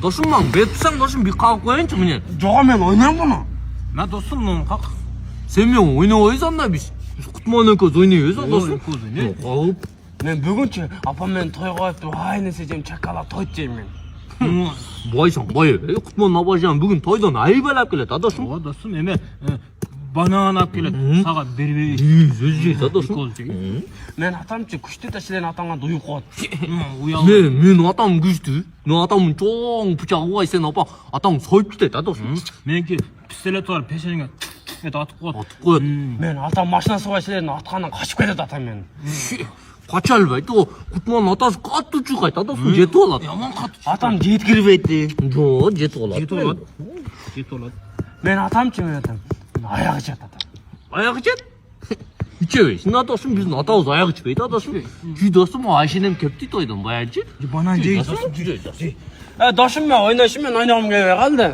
Досымнан бетпісің, досым bir қалып қойыншы міне. Жоға мен ойнаймын бұны. Мә досым, қақ. Sen мен ойнайсың да біз. Құтман екеуміз ойнайсың досым. Қалып. Мен бүгінше апаммен той қойыпты, ай несе жем чакала той жеймін. Байсың, бай. Құтман абажан бүгін тойдан айбалап келеді, досым. О, досым, еме банан алып келеді. Саған бербей. Сөз жейді, досым. Мен атамчы күшті тәшілен атаңған дойып қоғады. Мен атам күшті. Мен атамын çoğun bıçağı var sen apa. Atam soyup gitti, dosım. Менікі пистолет бар, пешеніңе атып қояды. Atıp koydu. Мен атам машинасы бар шілерін атқаннан қашып кетеді атам мен. Kaçalbaydı o. Kutmanın atası katı çıkaydı, dosım. Jeti oladı. Яман қатты. Атам жеткірбейді. Jo, jeti oladı. Жеті олады. Мен атамчы мен атам. Аяғы жат атам. Ayak içet. İçemeyiz. Şimdi dosum bizim atamız ayak içmeydi, dosum. Şu dosum Ayşe'nem köptü toydan bayancı. Банан жей. Dosum, Досым мен ойнашым мен ойнағым келмей қалды.